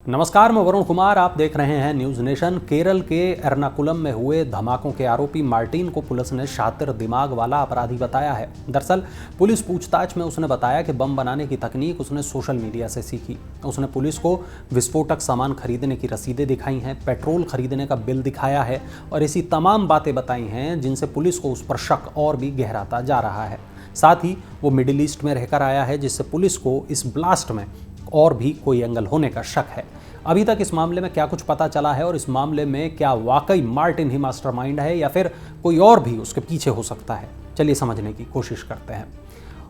नमस्कार, मैं वरुण कुमार। आप देख रहे हैं न्यूज़ नेशन। केरल के एर्नाकुलम में हुए धमाकों के आरोपी मार्टिन को पुलिस ने शातिर दिमाग वाला अपराधी बताया है। दरअसल पुलिस पूछताछ में उसने बताया कि बम बनाने की तकनीक उसने सोशल मीडिया से सीखी। उसने पुलिस को विस्फोटक सामान खरीदने की रसीदें दिखाई हैं, पेट्रोल खरीदने का बिल दिखाया है और ऐसी तमाम बातें बताई हैं जिनसे पुलिस को उस पर शक और भी गहराता जा रहा है। साथ ही वो मिडिल ईस्ट में रहकर आया है, जिससे पुलिस को इस ब्लास्ट में और भी कोई एंगल होने का शक है। अभी तक इस मामले में क्या कुछ पता चला है और इस मामले में क्या वाकई मार्टिन ही मास्टरमाइंड है या फिर कोई और भी उसके पीछे हो सकता है, चलिए समझने की कोशिश करते हैं।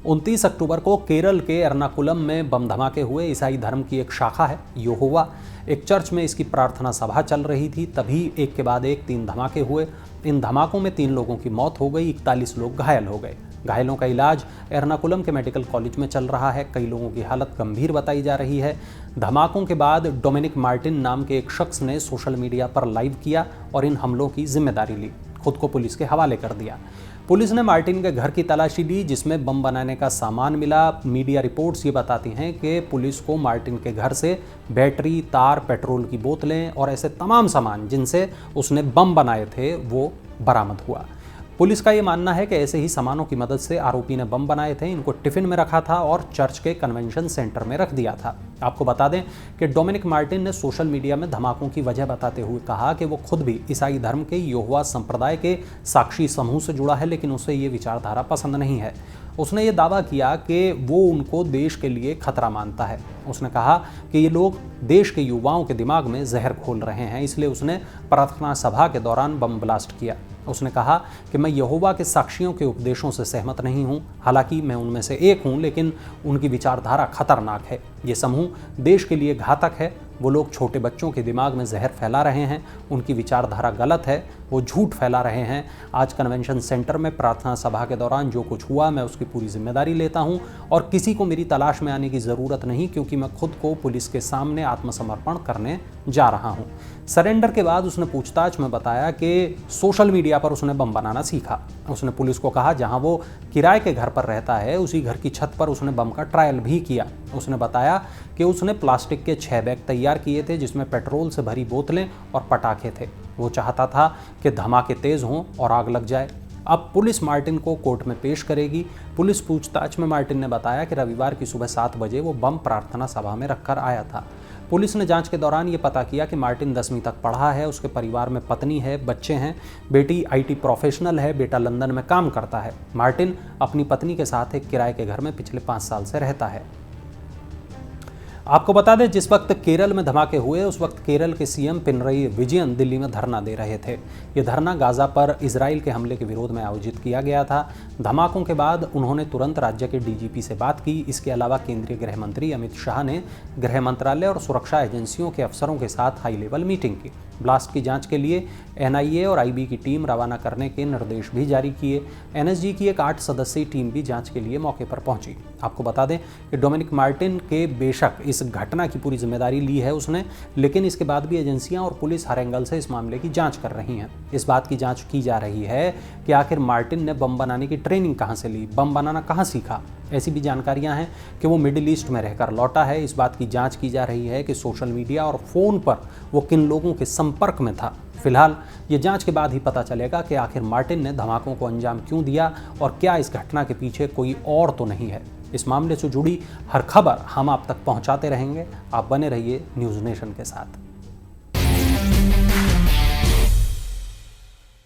29 अक्टूबर को केरल के एर्नाकुलम में बम धमाके हुए। ईसाई धर्म की एक शाखा है यहोवा, एक चर्च में इसकी प्रार्थना सभा चल रही थी, तभी एक के बाद एक 3 धमाके हुए। इन धमाकों में 3 लोगों की मौत हो गई, 41 लोग घायल हो गए। घायलों का इलाज एर्नाकुलम के मेडिकल कॉलेज में चल रहा है। कई लोगों की हालत गंभीर बताई जा रही है। धमाकों के बाद डोमिनिक मार्टिन नाम के एक शख्स ने सोशल मीडिया पर लाइव किया और इन हमलों की जिम्मेदारी ली, खुद को पुलिस के हवाले कर दिया। पुलिस ने मार्टिन के घर की तलाशी ली, जिसमें बम बनाने का सामान मिला। मीडिया रिपोर्ट्स ये बताती हैं कि पुलिस को मार्टिन के घर से बैटरी, तार, पेट्रोल की बोतलें और ऐसे तमाम सामान जिनसे उसने बम बनाए थे वो बरामद हुआ। पुलिस का ये मानना है कि ऐसे ही सामानों की मदद से आरोपी ने बम बनाए थे, इनको टिफिन में रखा था और चर्च के कन्वेंशन सेंटर में रख दिया था। आपको बता दें कि डोमिनिक मार्टिन ने सोशल मीडिया में धमाकों की वजह बताते हुए कहा कि वो खुद भी ईसाई धर्म के यहोवा संप्रदाय के साक्षी समूह से जुड़ा है, लेकिन उसे ये विचारधारा पसंद नहीं है। उसने ये दावा किया कि वो उनको देश के लिए खतरा मानता है। उसने कहा कि ये लोग देश के युवाओं के दिमाग में जहर घोल रहे हैं, इसलिए उसने प्रार्थना सभा के दौरान बम ब्लास्ट किया। उसने कहा कि मैं यहोवा के साक्षियों के उपदेशों से सहमत नहीं हूं, हालांकि मैं उनमें से एक हूं, लेकिन उनकी विचारधारा खतरनाक है। ये समूह देश के लिए घातक है। वो लोग छोटे बच्चों के दिमाग में जहर फैला रहे हैं, उनकी विचारधारा गलत है, वो झूठ फैला रहे हैं। आज कन्वेंशन सेंटर में प्रार्थना सभा के दौरान जो कुछ हुआ, मैं उसकी पूरी जिम्मेदारी लेता हूं और किसी को मेरी तलाश में आने की ज़रूरत नहीं, क्योंकि मैं खुद को पुलिस के सामने आत्मसमर्पण करने जा रहा हूं। सरेंडर के बाद उसने पूछताछ में बताया कि सोशल मीडिया पर उसने बम बनाना सीखा। उसने पुलिस को कहा जहां वो किराए के घर पर रहता है, उसी घर की छत पर उसने बम का ट्रायल भी किया। उसने बताया कि उसने प्लास्टिक के 6 बैग तैयार किए थे, जिसमें पेट्रोल से भरी बोतलें और पटाखे थे। वो चाहता था कि धमाके तेज हों और आग लग जाए। अब पुलिस मार्टिन को कोर्ट में पेश करेगी। पुलिस पूछताछ में मार्टिन ने बताया कि रविवार की सुबह 7 बजे वो बम प्रार्थना सभा में रखकर आया था। पुलिस ने जांच के दौरान ये पता किया कि मार्टिन 10वीं तक पढ़ा है। उसके परिवार में पत्नी है, बच्चे हैं। बेटी IT प्रोफेशनल है, बेटा लंदन में काम करता है। मार्टिन अपनी पत्नी के साथ एक किराए के घर में पिछले 5 साल से रहता है। आपको बता दें, जिस वक्त केरल में धमाके हुए उस वक्त केरल के CM पिनरई विजयन दिल्ली में धरना दे रहे थे। ये धरना गाजा पर इजराइल के हमले के विरोध में आयोजित किया गया था। धमाकों के बाद उन्होंने तुरंत राज्य के DGP से बात की। इसके अलावा केंद्रीय गृह मंत्री अमित शाह ने गृह मंत्रालय और सुरक्षा एजेंसियों के अफसरों के साथ हाई लेवल मीटिंग की। ब्लास्ट की जांच के लिए NIA और IB की टीम रवाना करने के निर्देश भी जारी किए। NSG की एक 8 सदस्यीय टीम भी जांच के लिए मौके पर पहुंची। आपको बता दें कि डोमिनिक मार्टिन के बेशक इस घटना की पूरी जिम्मेदारी ली है उसने, लेकिन इसके बाद भी एजेंसियां और पुलिस हर एंगल से इस मामले की जांच कर रही हैं। इस बात की जांच की जा रही है कि आखिर मार्टिन ने बम बनाने की ट्रेनिंग कहां से ली, बम बनाना कहां सीखा। ऐसी भी जानकारियां हैं कि वो मिडिल ईस्ट में रहकर लौटा है। इस बात की जांच की जा रही है कि सोशल मीडिया और फ़ोन पर वो किन लोगों के संपर्क में था। फिलहाल ये जांच के बाद ही पता चलेगा कि आखिर मार्टिन ने धमाकों को अंजाम क्यों दिया और क्या इस घटना के पीछे कोई और तो नहीं है। इस मामले से जुड़ी हर खबर हम आप तक पहुंचाते रहेंगे। आप बने रहिए न्यूज़ नेशन के साथ।